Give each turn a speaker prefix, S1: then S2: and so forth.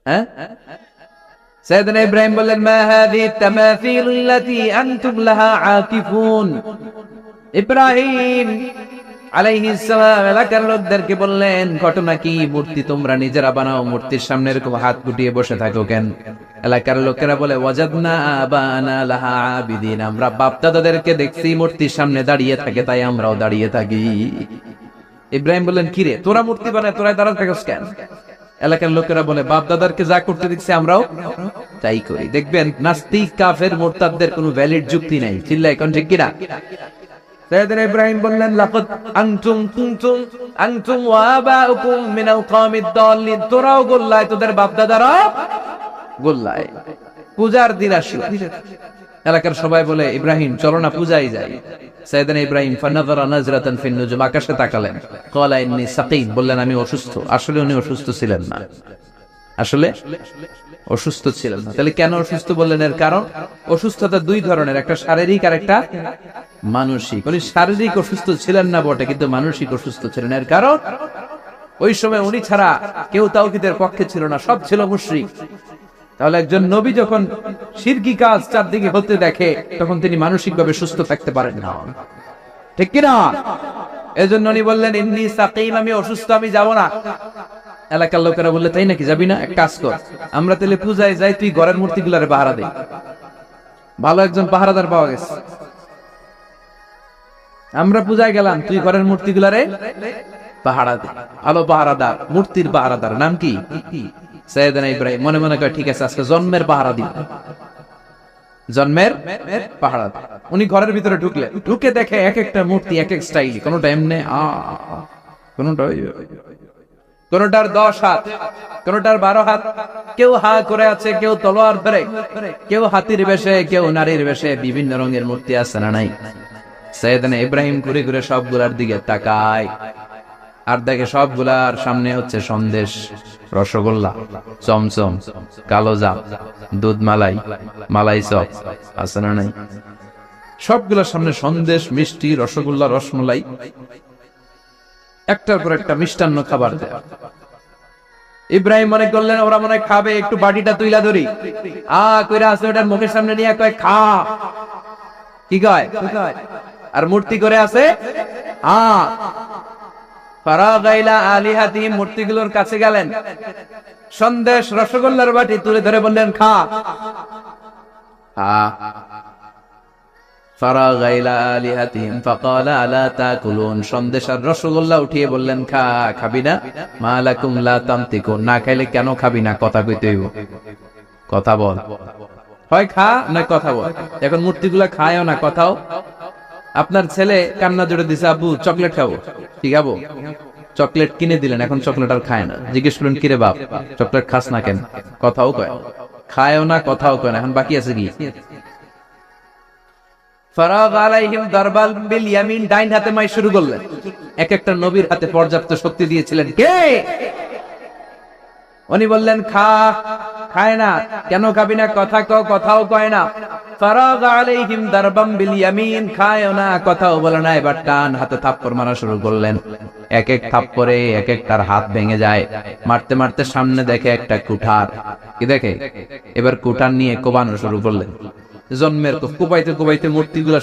S1: হ্যাঁ, সাইয়েদনা ইব্রাহিম বললেন, মা হাযিহি তামাসিল আল্লাতী আনতুম লাহা আকিফুন। ইব্রাহিম আলাইহিস সালাম এলাকার লোকদেরকে বললেন, ঘটনা কি? মূর্তি তোমরা নিজেরা বানাও, মূর্তির সামনে এরকম হাত গুটিয়ে বসে থাকো কেন? এলাকার লোকেরা বলে, ওয়াজাদনা আবানা লাহা আবিদিন, আমরা বাপ দাদাদেরকে দেখছি মূর্তির সামনে দাঁড়িয়ে থাকে, তাই আমরাও দাঁড়িয়ে থাকি। ইব্রাহিম বললেন, কি রে, তোরা মূর্তি বানায় তোরা দাঁড়াতে থাকিস কেন? এলাকার লোকেরা বলে, বাপ দাদারকে যা করতে দেখছি আমরাও তাই করি। দেখবেন নাস্তিক কাফের মুরতাদদের কোনো ভ্যালিড যুক্তি নাই। চিল্লায় কোন ঠিক কিনা? সাইয়েদনা ইব্রাহিম বললেন, লাকাদ আনতুম ওয়া আবাউকুম মিনাল কওমিদ দাল্লিন, তোরাও গোল্লায়, তোদের বাপ দাদারা গোল্লায়। পূজার দিন আসলো। এলাকার সবাই বলে, ইব্রাহিম চলো না পূজায় যাই। সাইয়েদনা ইব্রাহিম ফানাযারা নাজরাতান ফিন নুজুম, আকাশে তাকালেন। ক্বালা ইন্নী সাকিম, বললেন আমি অসুস্থ। আসলে উনি অসুস্থ ছিলেন না, আসলে অসুস্থ ছিলেন না। তাহলে কেন অসুস্থ বললেন? এর কারণ, অসুস্থতা দুই ধরনের, একটা শারীরিক আর একটা মানসিক। উনি শারীরিক অসুস্থ ছিলেন না বটে, কিন্তু মানসিক অসুস্থ ছিলেন। এর কারণ, ওই সময় উনি ছাড়া কেউ তাওহীদের পক্ষে ছিল না, সব ছিল মুশরিক। তাহলে একজন নবী যখন শিরকি কাজ চারদিকে হতে দেখে, তখন তিনি মানসিকভাবে সুস্থ থাকতে পারেন না, ঠিক কিনা? এজন্য উনি বললেন, ইন্নী সাকিম, আমি অসুস্থ, আমি যাব না। এলাকার লোকেরা বললে, তাই নাকি, যাবি না? এক কাজ কর, আমরা তাহলে পূজায় যাই, তুই ঘরের মূর্তিগুলারে পাহারা দে। ভালো একজন পাহারাদার পাওয়া গেছে, আমরা পূজায় গেলাম, তুই ঘরের মূর্তিগুলারে পাহারা দে। ভালো পাহারাদার, মূর্তির পাহারাদার, নাম কি? সাইয়েদনা ইব্রাহিম মনে মনে কয়, ঠিক আছে, আজকে জন্মের পাহারা দিব, জন্মের পাহারা। উনি ঘরের ভিতরে ঢুকলেন, ঢুকে দেখে এক একটা মূর্তি এক এক স্টাইল, কোনটা এমনে, কোনটার 10 হাত, কোনটার 12 হাত, কেউ হা করে আছে, কেউ তলোয়ার ধরে, কেউ হাতির বেশে, কেউ নারীর বেশে, বিভিন্ন রঙের মূর্তি আছে না নাই? সাইয়েদনা ইব্রাহিম ঘুরে ঘুরে সবগুলার দিকে তাকায়, আর দেখে সবগুলার সামনে হচ্ছে সন্দেশ, রসগোল্লা, চমচম, কালোজাম, দুধ মালাই, মালাই চপ আছে না নাই? সবগুলার সামনে সন্দেশ, মিষ্টি, রসগোল্লা, রসমলাই, একটার পর একটা মিষ্টান্ন খাবার দেয়। ইব্রাহিম মনে করলেন ওরা মনে খাবে, একটু বাটিটা তুইলা ধরি, কইরা আছে ওটার মুখের সামনে নিয়ে কয়, খা। কি কয়? আর মূর্তি করে আছে, ফারাগাইলা আলিহাতিহিম, মূর্তিগুলোর কাছে গেলেন, সন্দেশ, রসগোল্লার বাটি তুলে ধরে বললেন, খা। ফারাগাইলা আলিহাতিহিম ফাকালা আলা তাকুলুন, সন্দেশ আর রসগোল্লা উঠিয়ে বললেন, খা, খাবি না? মা লাকুম লা তামতিকুন, না খাইলে কেন খাবি না? কথা কইতে হইব, কথা বল, হয় খা না কথা বল। এখন মূর্তিগুলা খায়ও না, কথাও। আপনার ছেলে কান্না জুড়ে দিছে, আব্বু চকলেট খাবো, কি খাবো? চকলেট কিনে দিলেন, এখন চকলেট আর খায় না। জিজ্ঞেস করলেন, কিরে বাপ, চকলেট খাস না কেন? কথাও কয়, খায়ও না, কথাও কয় না। এখন বাকি আছে কি? ফারাগ আলাইহিম দারবাল বিল ইয়ামিন, ডাইন হাতে মাই শুরু করলেন। এক একটা নবীর হাতে পর্যাপ্ত শক্তি দিয়েছিলেন। কে? উনি বললেন, খা, খায় না। কেন খাবি না? কথা কও, কথাও কয় না। ফারাগ আলাইহিম দারবাম বিল ইয়ামিন, খায়ও না, কথাও বলে না। এবার টান হাতে থাপ্পড় মারা শুরু করলেন। এক এক থাপ্পড়ে এক একটার হাত ভেঙে যায়। মারতে মারতে সামনে দেখে একটা কুঠার, কি দেখে? এবার কুঠার নিয়ে কোবানো শুরু করলেন। জন্মের কোবাইতে কোবাইতে মূর্তিগুলা